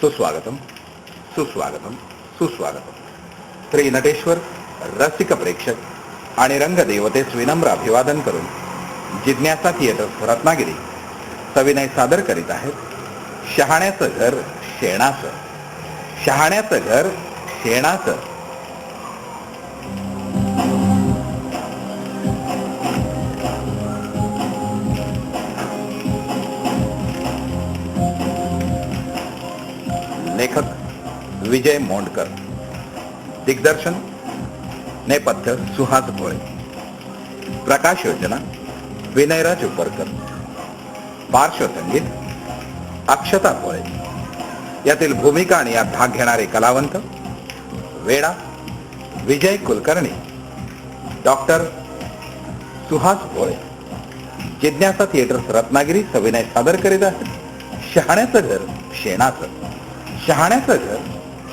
सुस्वागतम सुस्वागतम सुस्वागतम. श्री नटेश्वर रसिक प्रेक्षक आणि रंगदेवतेस विनम्र अभिवादन करून जिज्ञासा थिएटर्स रत्नागिरी सविनय सादर करीत आहेत शहाण्याचं घर शेणाचं. शहाण्याचं घर शेणाचं. लेखक विजय मोंडकर. दिग्दर्शन नेपथ्य सुहास भोळे. प्रकाश योजना विनयराज उपरकर. पार्श्वसंगीत अक्षता भोळे. यातील भूमिका आणि यात भाग घेणारे कलावंत वेडा विजय कुलकर्णी, डॉक्टर सुहास भोळे. जिज्ञासा थिएटर्स रत्नागिरी सविनय सादर करीत आहेत शहाण्याचं घर शेणाचं. शहाण्याचं घर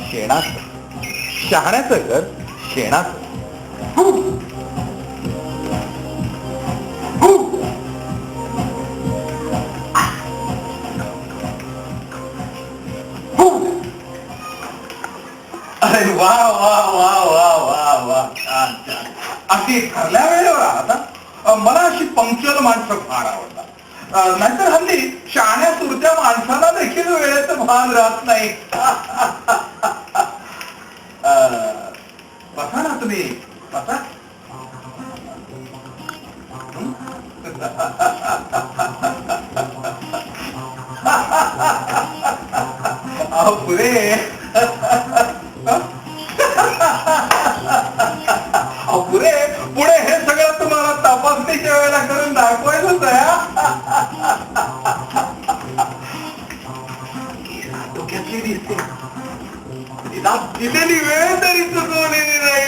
शेणाचं. शहाण्याचं घर शेणाचं. अरे वा वा वा वा वा वा. छान छान. अशी ठरल्या वेळेवर आता मला अशी पंक्च्युअल माणसं फार आवडतात. नाहीतर हल्ली शहाण्या सुरत्या माणसाला देखील वेळेचं भान राहत नाही. बसा ना तुम्ही बसा. पुरे पुरे पुढे हे सगळं तुम्हाला तपासणीच्या वेळेला करून दाखवायचंच आहे. डोक्यातली दिसते दिलेली वेळ तरी चुकवलेली नाही.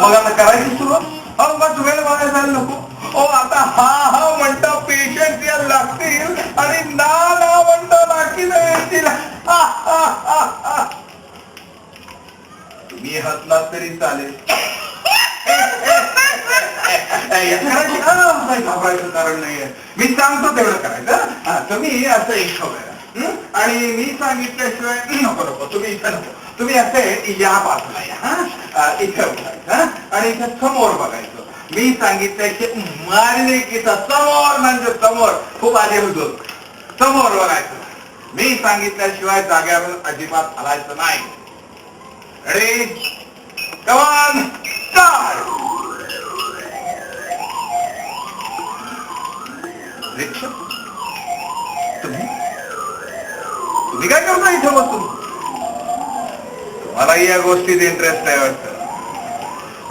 मग आता करायची सुरुवात. बस वेळ बघायला जायला नको. आता हा हा म्हणता पेशंट या लागतील आणि ना ना म्हणता लागतील येतील. तुम्ही हसलात तरी चालेल. घाबरायचं कारण नाहीये. मी सांगतो तेवढं करायचं. तुम्ही असं एक वेळा आणि मी सांगितल्याशिवाय नको नको तुम्ही इथं नको. तुम्ही असे या बाजूला या. इथे उठायचं आणि इथे समोर बघायचं. मी सांगितल्याशी मारले की समोर म्हणजे समोर. खूप आले होतो समोर बघायचं. मी सांगितल्याशिवाय जाग्यावर अजिबात हलायचं नाही. Ready come on start. Rickshaw तुम्ही काय करता इथं बसून? मलाही या गोष्टीत इंटरेस्ट आहे वाटतं.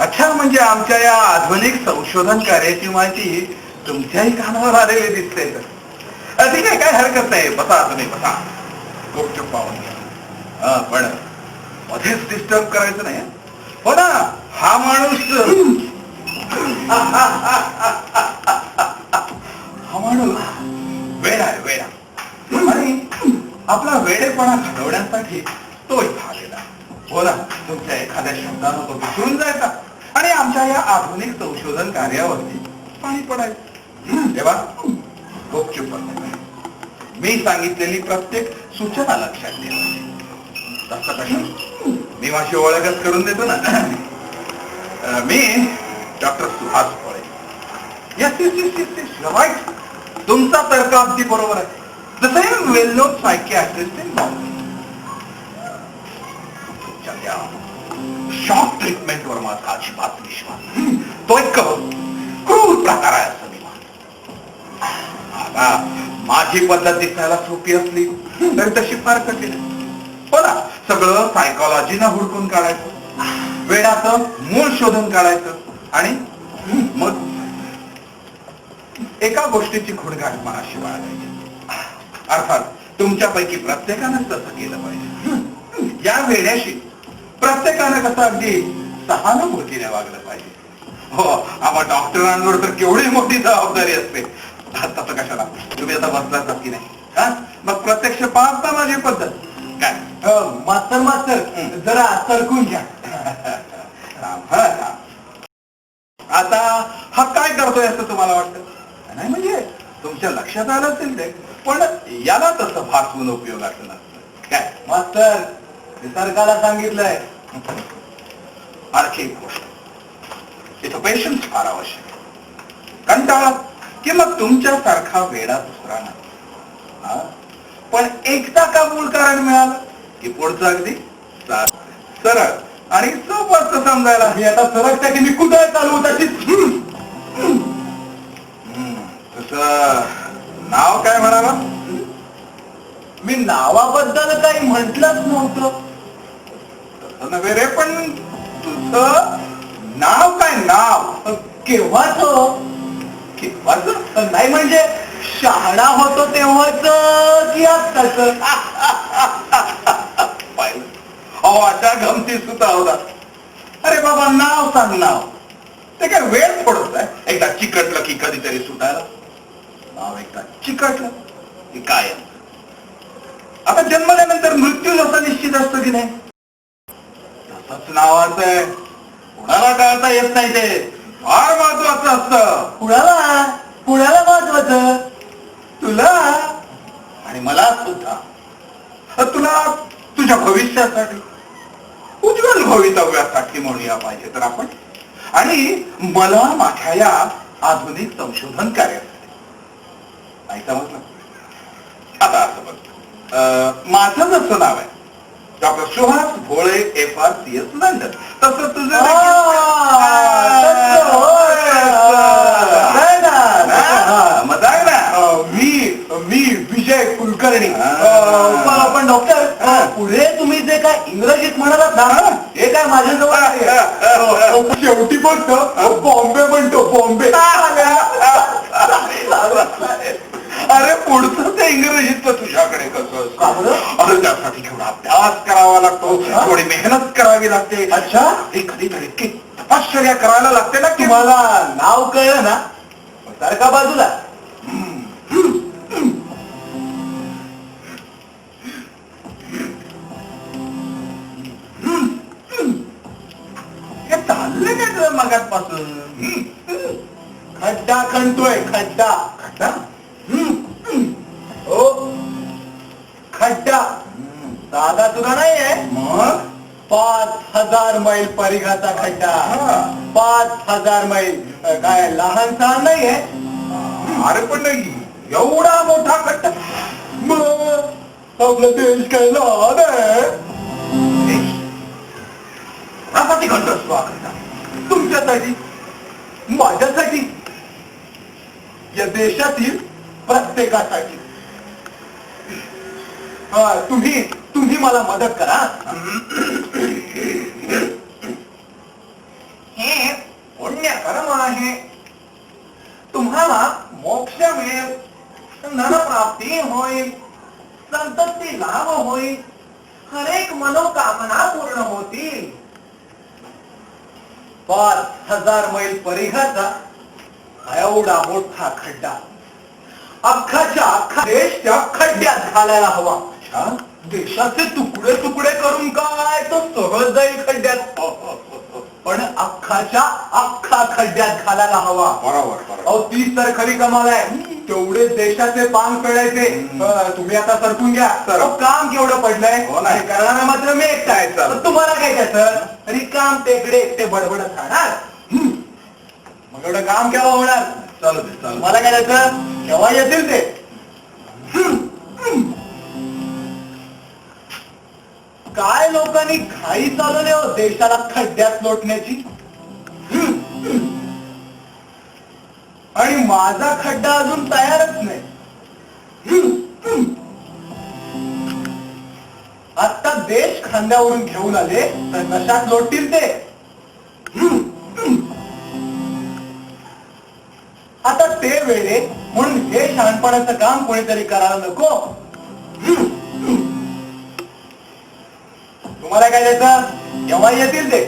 अच्छा, म्हणजे आमच्या या आधुनिक संशोधन कार्याची माहिती तुमच्याही कानावर आलेली दिसते. ठीक आहे, काय हरकत नाही. बसा तुम्ही बसा. गुपचूप पाहून घ्या. पण मध्येच डिस्टर्ब करायचं नाही. हो ना. हा माणूस वेडा आहे वेडा. आणि आपला वेडेपणा घडवण्यासाठी तो इथं आलेला. हो ना. तुमच्या एखाद्या शब्दानं तो विसरून जायचा आणि आमच्या या आधुनिक संशोधन कार्यावरती पाणी पडायचं. तेव्हा गुपचूप बसायचं. मी सांगितलेली प्रत्येक सूचना लक्षात ठेवायची. तसं कसं मी माझी ओळखच करून देतो ना. मी doctor Suhas Bhole. Yes yes yes yes yes right. तुमचा तर्क अगदी बरोबर आहे. The same well known psychiatrist in Bombay. Shock treatment वर माझा अजिबात विश्वास. तो एक क्रूर प्रकार आहे असं मी मानतो. आता माझी पद्धत दिसायला सोपी असली तरी तशी फार कठीण आहे. हो ना. सगळं सायकोलॉजीनं हुडकून काढायचं. वेडाचं मूळ शोधून काढायचं आणि मग एका गोष्टीची खुणगाठ मनाशी बाळगायची. अर्थात तुमच्यापैकी प्रत्येकानं तसं केलं पाहिजे. या वेड्याशी प्रत्येकानं कसं अगदी सहानुभूतीने वागलं पाहिजे. हो, आम्हा डॉक्टरांवर तर केवढी मोठी जबाबदारी असते. तसं कशाला. तुम्ही आता बसलाच की नाही. मग प्रत्यक्ष पाहता माझी पद्धत काय. मास्तर मास्तर जरा सरकून घ्या. आता हा काय करतोय असं तुम्हाला वाटतं? नाही म्हणजे तुमच्या लक्षात आलं असेल ते, पण याला तसं भासवून उपयोगाचं नसतं काय. मास्तर निसर्गाला सांगितलंय. आणखी एक गोष्ट, इथं पेशन्स फार आवश्यक आहे. कंटाळा की मग तुमच्यासारखा वेडा दुसरा नाही. हा? पण एकदा का मूळ कारण मिळालं की पुढचं अगदी सरळ आणि सोपं समजायला. मी आता सरकता की मी कुठे चालू तशी. तसं नाव काय म्हणाला. मी नावाबद्दल काही म्हटलंच नव्हतं. तसं नव्हे रे, पण तुझं नाव काय. नाव केव्हाच केव्हाच नाही म्हणजे शहाणा होतो तेव्हाच की आत्ताच. पाहिलं अहो, अशा गमती सुद्धा होता. अरे बाबा नाव सांग. नाव ते काय वेळ थोडच आहे. एकदा चिकटलं की कधीतरी सुटायला. नाव एकदा चिकटलं की काय. आता जन्मल्यानंतर मृत्यू जसा निश्चित असतो की नाही, तसंच नावाचं आहे. कुणाला टाळता येत नाही. ते फार महत्वाचं असतं. कुणाला महत्वाचं. तुला आणि मला सुद्धा. तुला तुझ्या भविष्यासाठी, उज्ज्वल भवितव्यासाठी म्हणूया पाहिजे तर आपण, आणि मला माझ्या या आधुनिक संशोधन कार्यासाठी. नाही समजलं. आता असं बघ, माझं जसं नाव आहे डॉक्टर सुहास भोळे FRCS लंडन, तसं तुझं मजा आहे ना. मी विजय कुलकर्णी. पण डॉक्टर पुढे तुम्ही जे काय इंग्रजीत म्हणालात ना, हे काय माझ्याजवळ आहे. शेवटी फक्त बॉम्बे म्हणतो. बॉम्बे. अरे पुढचं ते इंग्रजीचं तुझ्याकडे कसं असतं. अरे त्यासाठी केवढा अभ्यास करावा लागतो, थोडी मेहनत करावी लागते. अच्छा. कधीतरी इतकी तपश्चर्या करायला लागते ना. तुम्हाला नाव कळलं ना, सारखा बाजूला. हे चाललंय काय तुझं मगाचपासून. खड्डा खणतोय. खड्डा. खड्डा. हो खड्डा. साधा सुद्धा नाहीये. मग 5000 मैल परिघाचा खड्डा. हा. 5000 मैल. काय लहान सहान नाहीये. अरे पण एवढा मोठा खड्डा. मग आपला देश काय लहान आहे. कोणासाठी खड्डा असतो हा खड्डा. तुमच्यासाठी, माझ्यासाठी, या देशातील प्रत्येकासाठी. तुम्ही मला मदत करा. हे पुण्यकर्म आहे. तुम्हाला मोक्ष मिळेल, धनप्राप्ती होईल, संतती लाभ होईल, हरेक मनोकामना पूर्ण होतील. 5000 मैल परिघाचा एवढा मोठा खड्डा अख्खाच्या अख्खा देश त्या खड्ड्यात घालायला हवा. देशाचे तुकडे तुकडे करून काय तो सहज जाईल खड्ड्यात. पण अख्खाच्या अख्खा खड्ड्यात घालायला हवा. बरोबर. अहो तीच तर खरी कमाल आहे. तेवढे देशाचे पान फेडायचे. तुम्ही आता सरकून घ्या. काम केवढं पडलंय. हो नाही. करणारा मात्र मी एकटा आहे. तुम्हाला काय त्याचं. रिकाम टेकडे एकटे बडबडत राहणार. मग एवढं काम केव्हा होणार. चालू दे. मला काय त्याचं. केव्हा येतील ते. काय लोकांनी घाई चालवली हो देशाला खड्ड्यात लोटण्याची. आणि माझा खड्डा अजून तयारच नाही. आता देश खांद्यावरून घेऊन आले तर नशात लोटतील ते. आता ते वेळे म्हणून हे शहाणपणाचं काम कोणीतरी करायला नको. तुम्हाला काय द्यायचं. केव्हा येतील ते.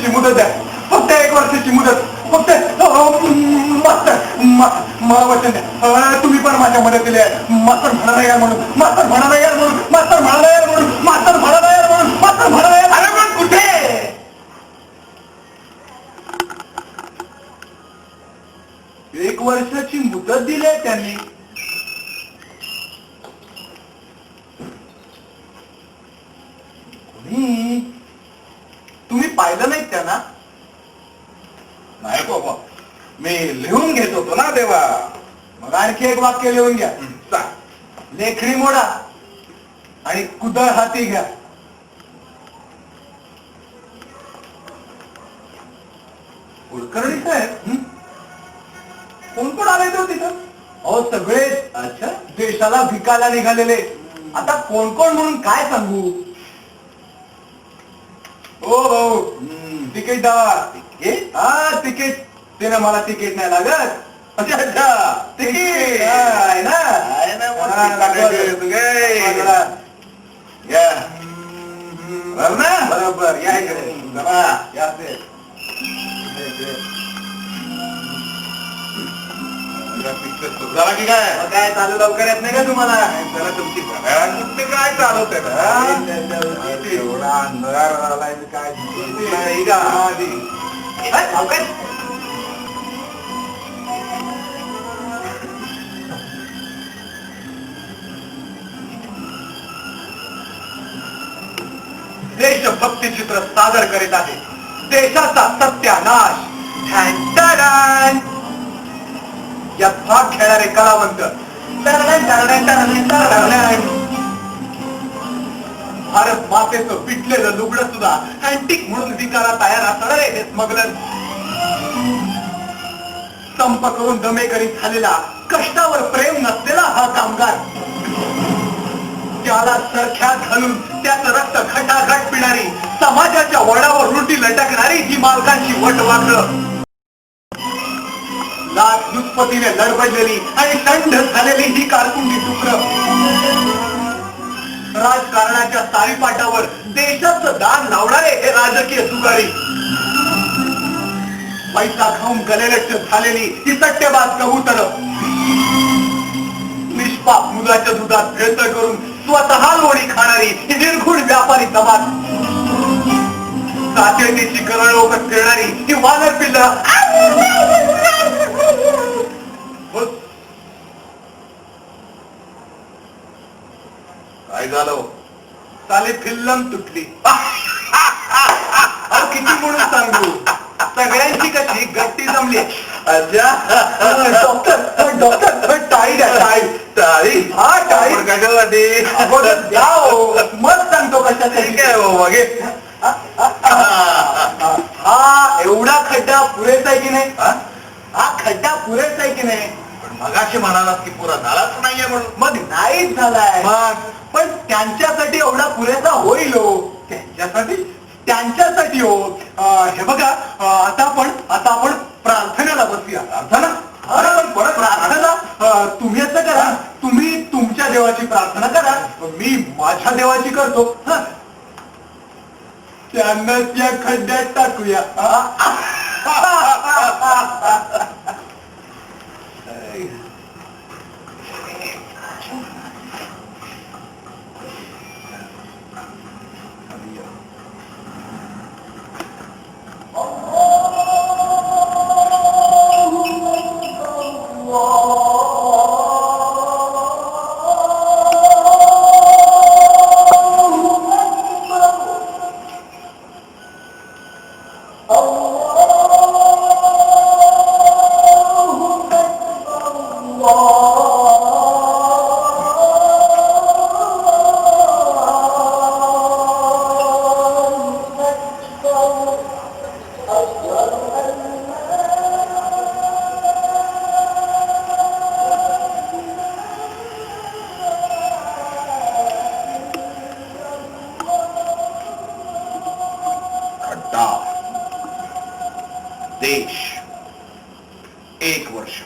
वर्षाची मुदत द्या, फक्त 1 वर्षाची मुदत, फक्त मला वचन द्या, तुम्ही पण माझ्या मदतीला आहे. मास्तर म्हणाला यार म्हणून, मास्तर म्हणाला यार म्हणून, मास्तर म्हणाला यार म्हणून, मास्तर म्हणाला यार म्हणून, मास्तर म्हणाला यार. अरे पण कुठे? 1 वर्षाची मुदत दिली आहे त्यांनी. तुम्ही पाहिलं नाही त्यांना? नाही बाबा, मी लिहून घेत होतो ना तेव्हा. मग आणखी 1 वाक्य लिहून घ्या. सांग. लेखणी मोडा आणि कुदळ हाती घ्या. कुलकर्णी साहेब, कोण कोण आले तो तिथं? अहो सगळे अच्छा देशाला विकायला निघालेले. आता कोण कोण म्हणून काय सांगू? हो भाऊ, तिकीट दावा. तिकीट? हा तिकीट. त्यानं मला तिकीट नाही लागत. अच्छा अच्छा, तिकीट आहे ना. आहे ना, मग हा, तिकीट लागलं. आहे. या. बरं ना? बरोबर या इकडे. चला. या असे. पिक्चर सुधारा की काय? मग काय चालू लवकर येत नाही का तुम्हाला? त्याला तुमची घड्याळ काय चालवते ना? एवढा अंधार झालाय काय नाही का? लवकर. देशभक्ती चित्र सादर करीत आहे. देशाचा सत्यानाश. ठॅन यात भाग खेळणारे कलावंत. भारत मातेचं पिटलेलं लुगडं सुद्धा अँटिक म्हणून विकायला तयार असणार हे स्मगलर. संप करून दमेकरी झालेला, कष्टावर प्रेम नसलेला हा कामगार. त्याला सरख्यात घालून त्याचं रक्त खटाखट पिणारी, समाजाच्या वडावर लुटी लटकणारी ही मालकांची वटवाकडं. लाच दुष्पतीने लडबडलेली आणि थंड झालेली ही कारकुंडी तुकडं. राजकारणाच्या सारीपाटावर देशाचं दान लावणारे हे राजकीय सुगारी. पैसा खाऊन गलेलक्ष झालेली ही सट्टेबाज कबूतर. निष्पाप मुलाच्या दुधात भेसळ करून स्वतः लोणी खाणारी ही निर्घुण व्यापारी जमात. कातेटीची करळोकट फिरणारी ही वानर पिल्लं. काय झालं? साली फिल्लम तुटली. अहो किती म्हणून सांगू, सगळ्यांची कशी गट्टी जमली. डॉक्टर टाळी द्या. टाळी? हा टाळी कशासाठी? अगोदर द्या हो, मग सांगतो कशासाठी. काय बाबा घे. हा एवढा खड्डा पुरेसा आहे की नाही? हा खड्डा पुरेसा आहे की नाही? पण मगाशी म्हणालात की पुरा झालाच नाहीये म्हणून. मग नाहीच झालाय. मग पण त्यांच्यासाठी एवढा पुरेसा होईल हो. त्यांच्यासाठी हो. हे बघा, आता आपण प्रार्थनेला बसूया. प्रार्थना? प्रार्थना तुम्ही असं करा, तुम्ही तुमच्या देवाची प्रार्थना करा, मी माझ्या देवाची करतो. त्यांनाच या खड्ड्यात टाकूया. देश 1 वर्ष,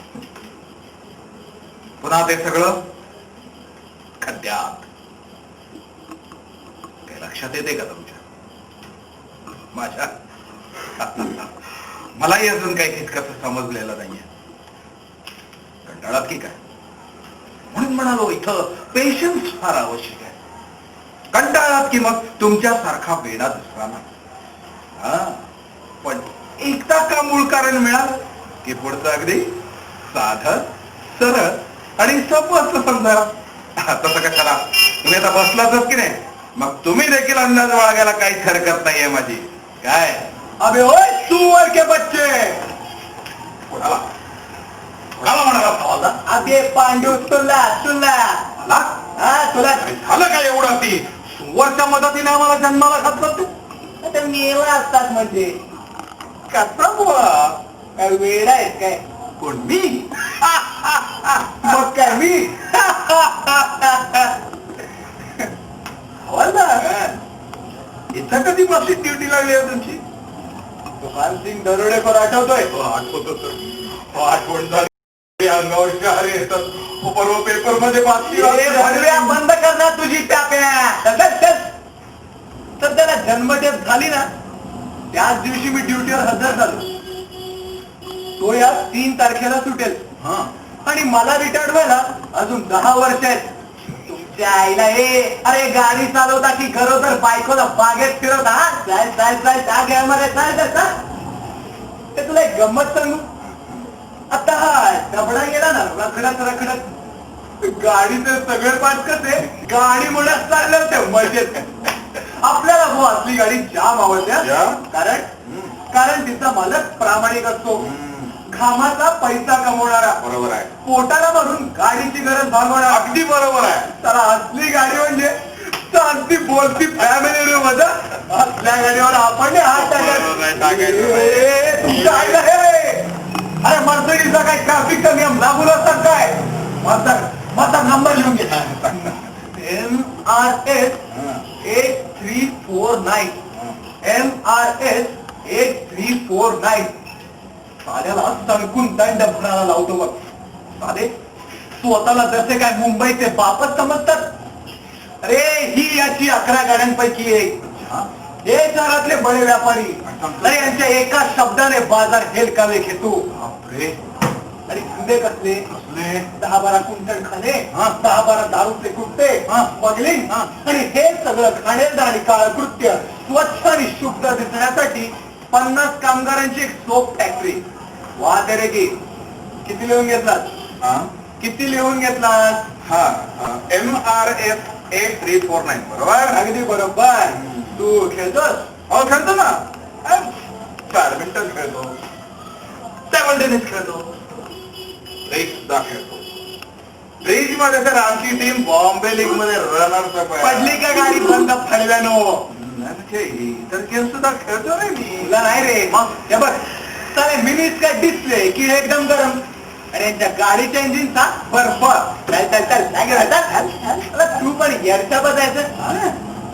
पुन्हा ते सगळं खड्ड्यात. काही लक्षात येते का तुमच्या? मलाही अजून काही तितकंसं समजलेलं नाहीये. कंटाळात की काय? म्हणून म्हणालो इथं पेशन्स फार आवश्यक आहे. कंटाळात की मग तुमच्यासारखा वेडा दुसरा नाही. हा, पण एकदा का मूळ कारण मिळालं की पुढचं अगदी साधं सरळ आणि सोपं समजा. तसं कशाला, तुम्ही आता बसलातच की नाही, मग तुम्ही देखील अंदाज बाळगायला काहीच हरकत नाहीये माझी. काय अबे ओय सुअर के बच्चे, कोणाला कोणाला म्हणाला भावाला? अबे पांडू तुला तुला मला? हा तुला अरे झालं काय एवढं? ती सुवरच्या मदतीने आम्हाला जन्माला घातलं तू? आता मेला असतात म्हणजे कसा बुवा? काय वेळ आहे काय? कोण मी? मग काय मी इथं कधी बक्षीस ड्युटी लागली आहे तुमची? तुकानसिंग दरोडेखोर आठवतोय? आठवत होत. आठवण झाली, अंगावर शहारे येतात. परवा पेपर मध्ये बातमी ए, भडव्या, बंद कर ना तुझी टाप्या. तर त्याला जन्मठेप झाली ना, त्याच दिवशी मी ड्युटीवर हजर झालो. तो या 3 तारखेला सुटेल. आणि मला रिटायर्ड व्हायला अजून 10 वर्ष आहेत. तुमच्या आईला अरे गाडी चालवता की खरोखर बायकोला बागेत फिरवता? हा चाल चाल चाल त्या गेममध्ये चाल चाल. ते तुला एक गंमत सांगू. आता हा डबडा गेला ना रखडत रखडत, गाडीचे सगळे पाठ कसे गाडी म्हणत चालले होते मजेत. आपल्याला भाऊ असली गाडी जाम आवडते. कारण तिचा मालक प्रामाणिक असतो, घामाचा पैसा कमवणारा, बरोबर आहे. पोटाला भरून गाडीची गरज भागवणारा. अगदी बरोबर आहे. तर असली गाडी म्हणजे अगदी बोलती फॅमिली मध्ये. असल्या गाडीवर आपण हात अरे मर्सिडीजचा काय ट्रॅफिकचा नियम लागू नसतात काय? माझा नंबर लिहून घे. MRS 8349. MRS 8349. साल्याला सणकून दंड भरायला लावतो बघ. साले स्वतःला जसे काय मुंबईचे बापच समजतात. अरे ही याची 11 गाड्यांपैकी एक. हे शहरातले बडे व्यापारी. अरे यांच्या एका शब्दाने बाजार हेलकावे घेतो. आणि धंदे कसले? 10-12 क्विंटल खाणे, 10-12 दारूचे कुट्टे, बगलिंग, आणि हे सगळं खाणेदार आणि काळकृत्य स्वच्छ आणि शुद्ध दिसण्यासाठी 50 कामगारांची एक सोप फॅक्टरी. वा तेरे की. किती लिहून घेतलात? किती लिहून घेतलात? MRS 8349. बरोबर? अगदी बरोबर. तू खेळतोस? हो खेळतो ना. बॅडमिंटन खेळतो, टेबल टेनिस खेळतो, रेस सुद्धा खेळतो. रेस मध्ये तर आमची टीम बॉम्बे लीग मध्ये रनर पडली का गाडी बंद फडव्यानो? इतर गेम सुद्धा खेळतो रे मी. तुला नाही रे. मग हे बघ साले मिनीच काय डिस्प्ले की एकदम गरम, आणि यांच्या गाडीच्या इंजिनचा बर्फ. तू पण येरच्या बसायचं.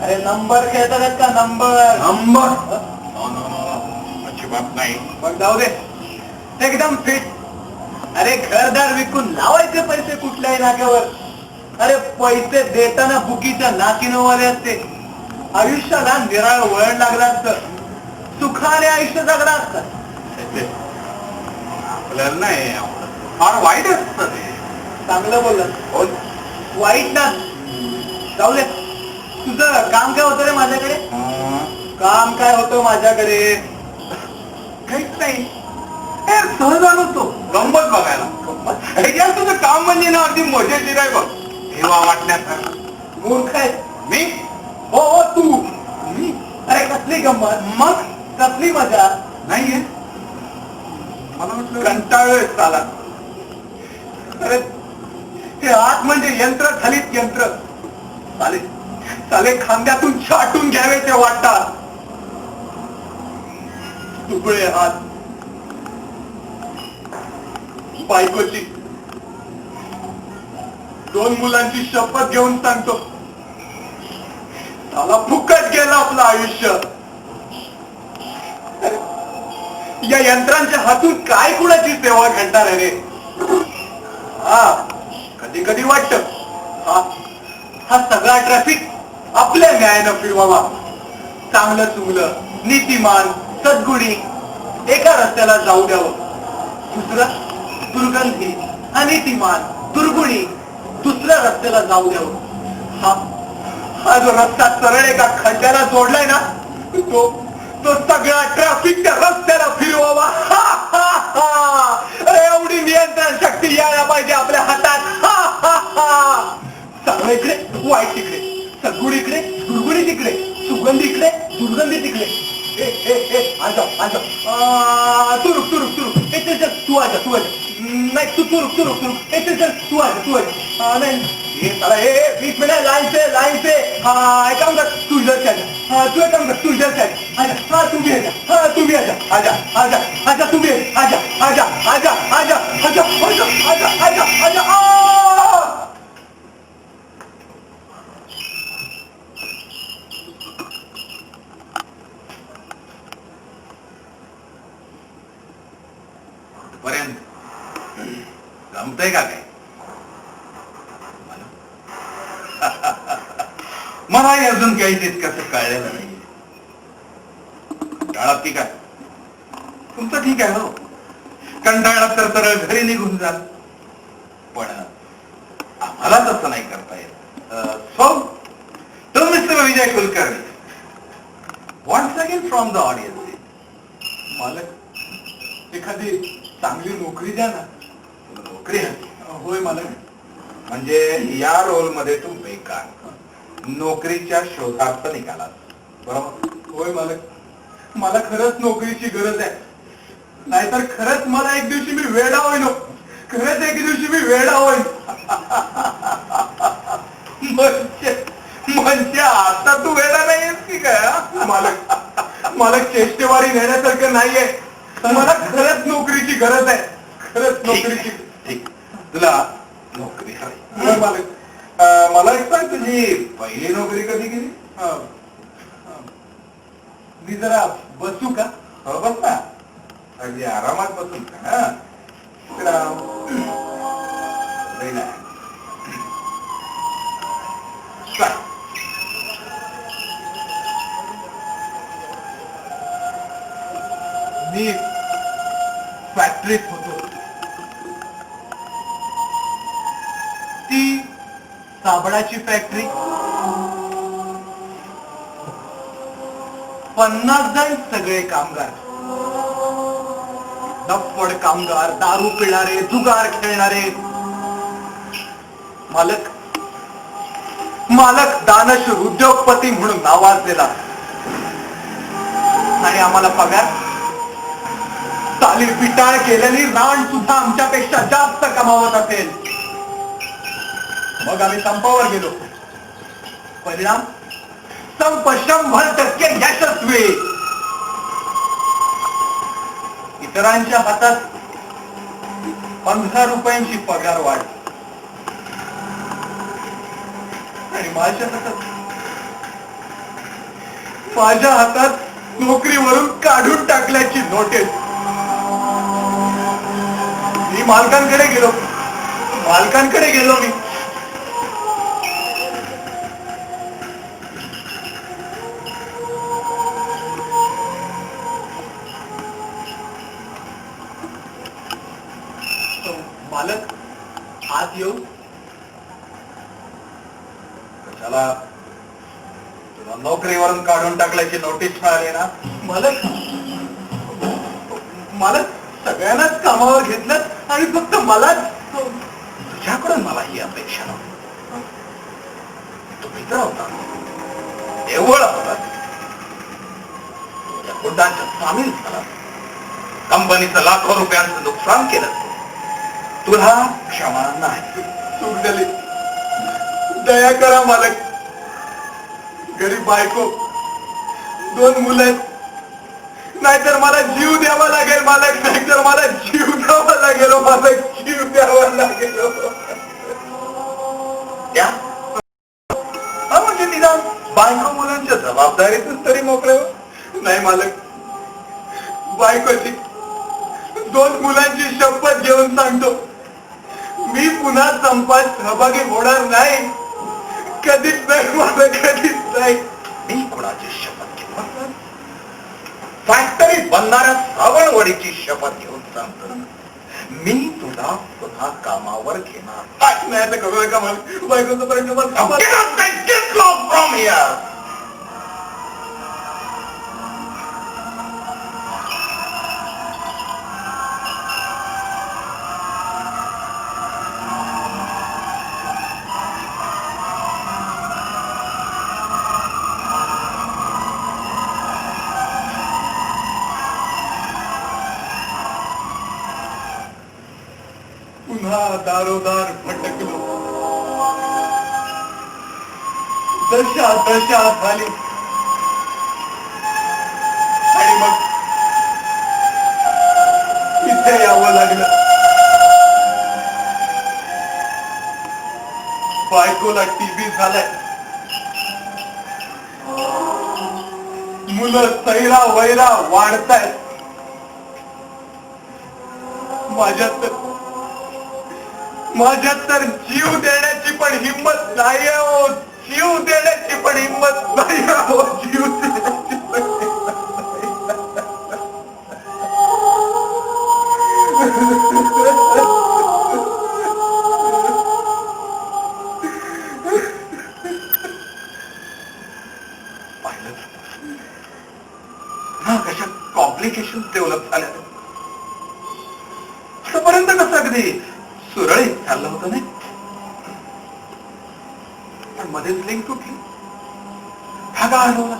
अरे नंबर खेळतात का? नंबर अजिबात नाही. मग जाऊ दे, एकदम फिट. अरे घरदार विकून लावायचे पैसे कुठल्याही नाक्यावर. अरे पैसे देताना बुकीच्या नाकीनवाले असते. आयुष्याला निराळ वळण लागलं असतं, सुखाने आयुष्य जगलं असतं. आपल्याला नाही फार वाईट असतं ते. चांगलं बोललं. वाईट ना. जाऊ दे, तुझं काम काय होतं रे माझ्याकडे? काम काय होतं माझ्याकडे? काहीच नाही. सहज आलो होतो गंमत बघायला. यार तुझं काम म्हणजे ना अगदी मजेशीर आहे बघ. हेवा वाटण्यासारखं. मूर्ख आहे मी? हो हो तू. मी? अरे कसली गंमत, मग कसली मजा? नाहीये. मला म्हटलं कंटाळोय साला. अरे हे हात म्हणजे यंत्र झालीत यंत्र. चालेल चाले खांद्यातून छाटून घ्यावे ते वाटतात. तुकडे हात. बायकोची 2 मुलांची शपथ घेऊन सांगतो, त्याला फुकट गेलं आपलं आयुष्य. या यंत्रांच्या हातून काय कुणाची सेवा घडणार आहे रे? हा कधी कधी वाटत हा सगळा ट्रॅफिक आपल्या न्यायानं फिरवावा. चांगलं चुंगलं, नीतिमान, सद्गुणी, एका रस्त्याला जाऊ द्यावं, दुसरं दुर्गंधी अनितिमान दुर्गुणी दुसऱ्या रस्त्याला जाऊ द्यावं. हा जो रस्ता सरळ एका खड्ड्याला जोडलाय ना, तो सगळा ट्रॅफिक त्या रस्त्याला फिरवावा. अरे एवढी नियंत्रण शक्ती यायला पाहिजे आपल्या हातात. चांगलं इकडे, वाईट तिकडे, सद्गुण इकडे, दुर्गुणी तिकडे, सुगंधी इकडे, दुर्गंधी तिकडे. आजा तू रुक तू आजा नाही तू रुक तू आजा नाही हे साला हे 20 मिनिट लाईन से एक काम कर तू इधर से आजा. तू एक काम कर तू इधर से आजा. तू भी आजा तू भी आजा. पर्यंत जमतंय का काय? मलाही अजून काही तितकंसं कळलेलं नाही. टाळात की काय? तुमचं ठीक आहे हो, कंटाळात तर सरळ घरी निघून जाल, पण आम्हाला तसं नाही करता येत. सो तो mister Vijay Kulkarni once again from the audience. मालक एखादी चांगली नोकरी द्या ना. नोकरी हवी? होय मालक. म्हणजे या रोल मध्ये तू बेकार नोकरीच्या शोधार्थ निघालास, बरोबर? होय मालक, मला खरंच नोकरीची गरज आहे. नाहीतर खरंच मला एक दिवशी मी वेडा होईन. खरंच एक दिवशी मी वेडा होईन. म्हणजे आता तू वेळा नाहीयेस की काय? मालक चेष्टेवारी नेण्यासारखं नाहीये. मला खरंच नोकरीची गरज आहे. खरंच नोकरीची. ठीक, तुला नोकरी हवी? होय मालक. मला एक सांग, तुझी पहिली नोकरी कधी गेली? मी जरा बसू का? हो बस ना, अगदी आरामात बसून का. मी फॅक्टरीत होतो. ती साबणाची फॅक्टरी. 50 जण सगळे कामगार. डफड कामगार, दारू पिणारे, जुगार खेळणारे. मालक दानशूर उद्योगपती म्हणून नावाजलेला. आणि आम्हाला पगार चाली पिटाळ केलेली रान सुद्धा आमच्यापेक्षा जास्त कमावत असेल. मग आम्ही संपावर गेलो. परिणाम संप 100% यशस्वी. इतरांच्या हातात 15 रुपयांची पगार वाढ आणि माझ्या हातात नोकरीवरून काढून टाकल्याची नोटीस. मी मालकांकडे गेलो मी. मालक आत येऊ? कशाला? तुला नोकरीवरून काढून टाकल्याची नोटीस मिळाली ना? मालक सगळ्यांनाच कामावर घेतलं आणि फक्त मलाच. तुझ्याकडून मला ही अपेक्षा नव्हती. तो मित्र होता, देवळ होता, तुझ्या कुटांच्या सामील झाला, कंपनीचं लाखो रुपयांचं नुकसान केलं. तुला क्षमा नाही. चूक झाली, दया करा मालक. गरीब बायको, 2 मुलं आहेत. नाहीतर मला जीव द्यावा लागेल मालक. नाहीतर मला जीव द्यावा लागेल मालक. जीव द्यावा लागेल. त्या म्हणजे निदान बायको मुलांच्या जबाबदारीतून तरी मोकळे हो. नाही मालक, बायकोची 2 मुलांची शपथ घेऊन सांगतो, मी पुन्हा संपात सहभागी होणार नाही. कधीच नाही मालक, कधीच नाही. मी कोणाची शपथ घेतो? फॅक्टरीत बनणाऱ्या सावळवडीची शपथ घेऊन सांगतो, मी तुला पुन्हा कामावर घेणार नाही तर करू नका मला बायकोचं पर्यंत फ्रॉम हिअर. पुन्हा दारोदार भटकलो. दशा दशा झाली आणि मग इथे यावं लागलं. बायकोला टीबी झालाय. मुलं सैरा वैरा वाढतायत. माझ्यात तर जीव देण्याची पण हिंमत नाही हो. जीव देण्याची पण हिंमत नाही हो. जीव देण्याची पण पाहिलं ना कशा कॉम्प्लिकेशन डेव्हलप झाल्या. आतापर्यंत कसं अगदी सुरळीत चाललं होतं नाही, पण मध्येच लिंक तुटली. धागा हरवला.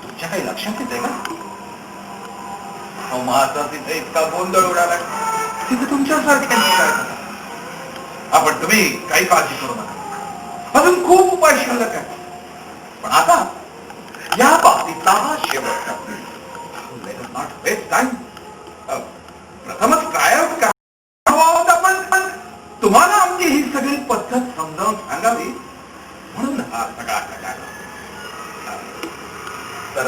तुमच्या काही लक्षात येते का? माझा तिथे इतका गोंधळ उडाला. तिथे तुमच्यासारख्यांची काय झालं. आपण तुम्ही काही काळजी करू नका. अजून खूप उपाय शिल्लक आहे. पण आता या बाबतीतला हा शेवटचा नॉट वेस्ट टाइम. प्रथमच काय हवा होता, पण तुम्हाला आमची ही सगळी पद्धत समजावून सांगावी म्हणून हा सगळा तर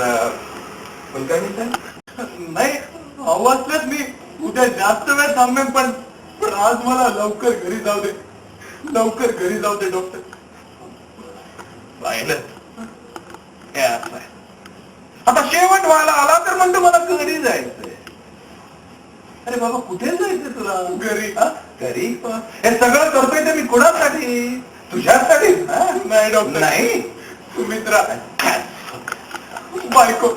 कुलकर्णी साहेब, नाही हवाच मी उद्या जास्त वेळ थांबेन, पण आज मला लवकर घरी जाऊ दे. लवकर घरी जाऊ दे डॉक्टर. पाहिलं हे असं आहे. आता शेवट व्हायला आला तर म्हणतो मला घरी जायचंय. अरे बाबा कुठे जायचंय तुला? घरी. घरी हे सगळं करतोय ते मी कुणासाठी? तुझ्यासाठी नाही डॉक्टर नाही. सुमित्रा बायको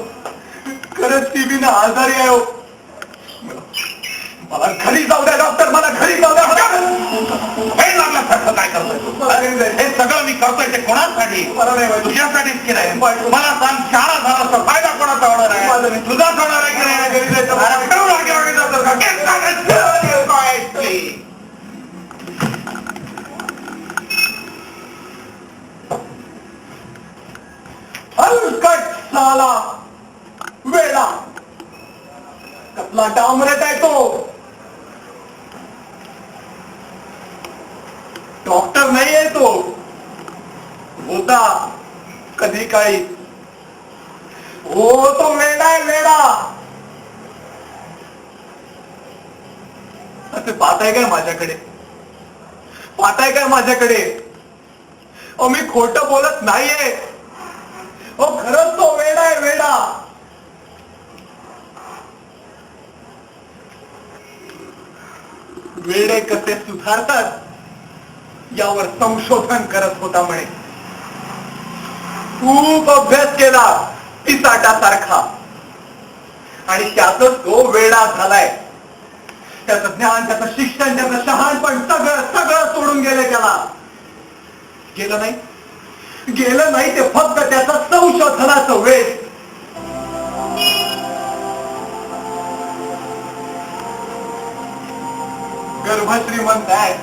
खरंच टीबीनं आजारी आहे हो. मला घरी जाऊ द्या डॉक्टर. मला घरी जाऊ द्या. वेळ लागल्यासारखं काय करतोय? हे सगळं मी करतोय ते कोणासाठी? मला नाही माहिती. तुझ्यासाठीच की नाही? मला सांग, शाळा झाला तर फायदा कोणाचा होणार आहे? तुझाच होणार आहे की नाही? हलकट साला वेळा कसला डांबरेट आहे तो. डॉक्टर नाहीये तो. होता कधी काही. हो तो वेडा आहे वेडा. असे पाहताय काय माझ्याकडे? पाहताय काय माझ्याकडे? अहो मी खोटं बोलत नाहीये. हो खरंच तो वेडा आहे वेडा. वेडे कसे सुधारतात यावर संशोधन करत होता म्हणे. खूप अभ्यास केला पिसाटासारखा आणि त्यातच तो वेडा झालाय. त्याचं ज्ञान, त्याचं शिक्षण, त्याचं शहाणपण सगळं सगळं सोडून गेले त्याला. गेलं नाही. गेलं नाही ते फक्त त्याचं संशोधनाचं वेळ. गर्भश्रीमंत आहे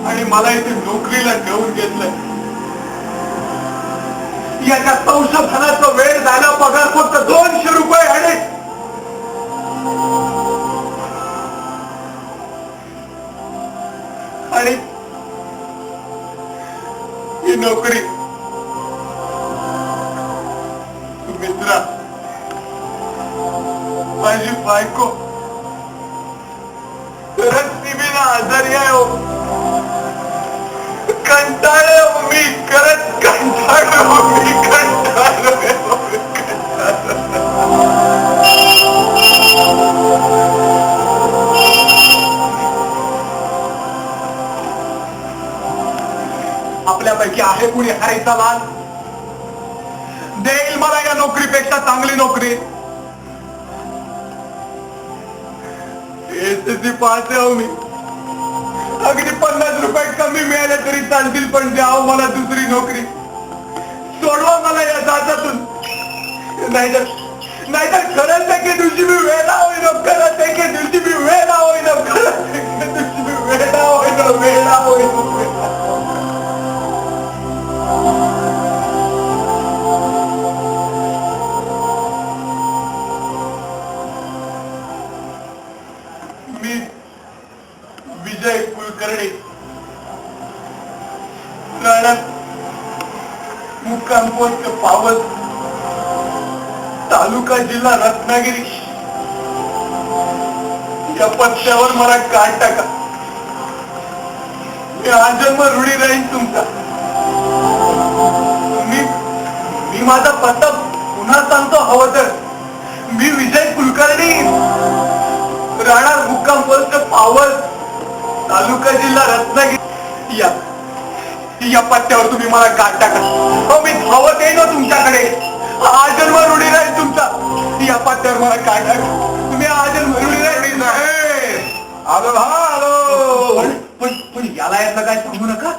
आणि मला इथे नोकरीला ठेवून घेतलंय. याच्या संशोधनाचं वेळ झाला. पगार फक्त 200 रुपये आहे. आणि ही नोकरी सुमित्रा माझी बायको खरंच टीबीला आजारी आहे हो. कंटाळे हो मी. मायेचा लाल देईल मला या नोकरीपेक्षा चांगली नोकरी. एसएससी पास आहे मी. अगदी 50 रुपये कमी मिळाले तरी चालतील, पण द्यावं मला दुसरी नोकरी. सोडवा मला या जाचातून. नाहीतर खरंच एके दिवशी मी वेळा होईन. खरंच एके दिवशी मी वेळा होईन. खरंच एके दिवशी मी वेळा होईन. वेळा होईन. मी विजय कुलकर्णी राहणार मुक्काम पोस्ट पावस, तालुका जिल्हा रत्नागिरी या पत्त्यावर मला काढ टाका. मी आजन्म ऋणी राहीन तुमचा. मी माझा पत्ता पुन्हा सांगतो हवं तर. मी विजय कुलकर्णी राहणार मुक्काम पोस्ट पावस, तालुका जिल्हा रत्नागिरी या पत्त्यावर तुम्ही मला काढ टाका. हो मी धावत येईन तुमच्याकडे. आजन्म ऋणी राहील तुमचा. या पत्त्यावर मला काढ टाका. तुम्ही आजन्म ऋणी राहील. आलो हा आलो. पण याला याचं काय सांगू नका.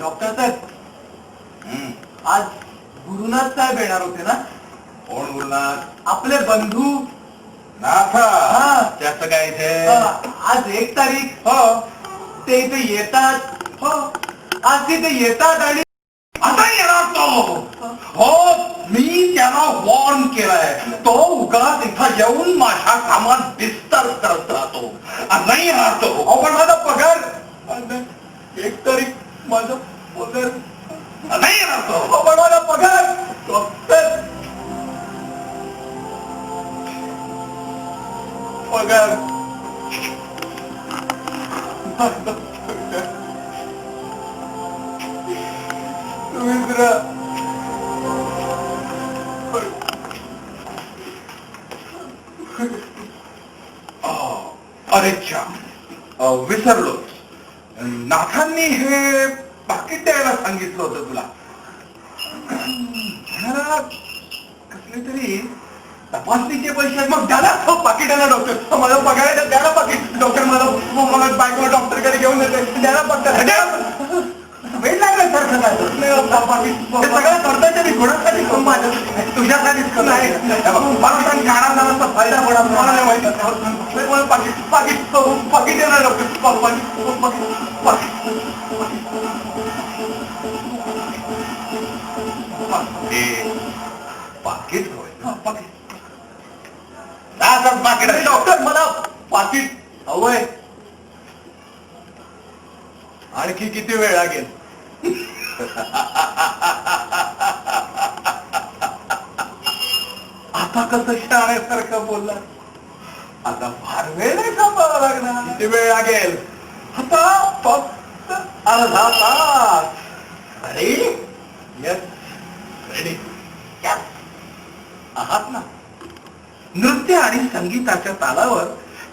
डॉक्टर साहेब, आज गुरुनाथ साहेब येणार होते ना? कोण बोलणार? आपले बंधू नाथा. हा. त्याचं काय इथे? आज 1 तारीख. हो. ते इथे येतात. हो, आज तिथे येतात आणि आता येणार तो. हो, मी त्याला वॉर्न केलाय. तो उगाच इथं येऊन माझ्या कामात डिस्टर्ब करत राहतो. नाही येणार तो. पण माझा पगार 1 तारीख माझा पगार नाही येणार तो. पण माझा पगार डॉक्टर पगार तुम्ही अरे विसरलो. नाथांनी हे पाकिट द्यायला सांगितलं होतं तुला. म्हणाला कसले तरी तपासणीचे पैसे. मग द्याला पाकिटाला डॉक्टर. मला पगार आहे द्याला पाकिट. डॉक्टर मला बायको डॉक्टरकडे घेऊन येते. द्याला पगार. वेळ लागला सारखं काय सगळं करता मी कोणासाठी माझ्या तुझ्यासाठीच नाही. काढा झाला फायदा पडा मला नाही माहिती. पाकिट पाकिट पाकिट येणार डॉक्टर. पाकिट पाकिट डॉक्टर मला पाकिट हवंय. आणखी किती वेळ लागेल? आता कसं शाळेसारखं बोलला. आता फार वेळ नाही थांबावा लागणार. किती वेळ लागेल? आता फक्त अर्धा तास. रेडी? Yes ready. आहात ना? नृत्य आणि संगीताच्या तालावर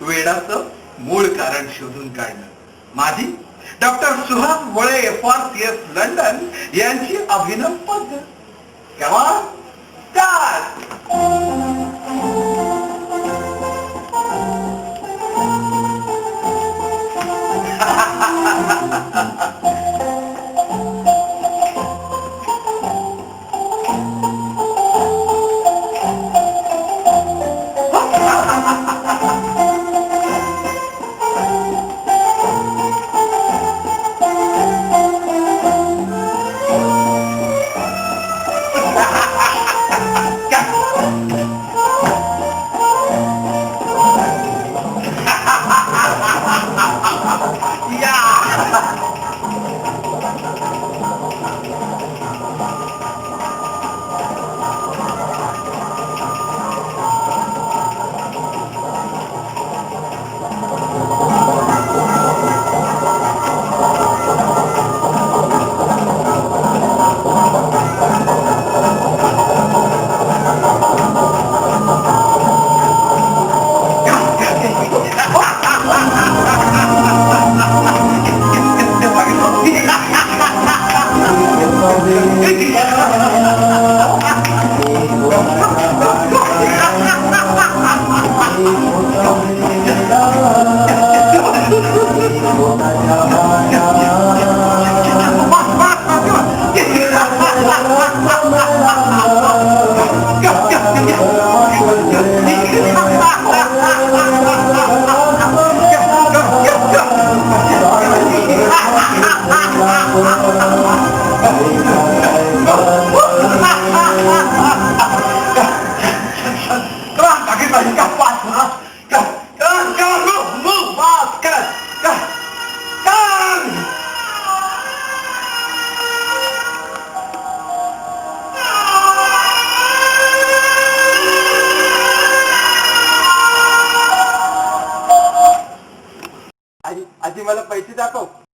वेडाचं मूळ कारण शोधून काढणं माझी डॉक्टर सुहास वळे FRCS लंडन यांची अभिनव पद्धत. केव्हा Come on, pakai baju kapas, ha? Come on, move, fast, come. आजी मला पैसे दाखव.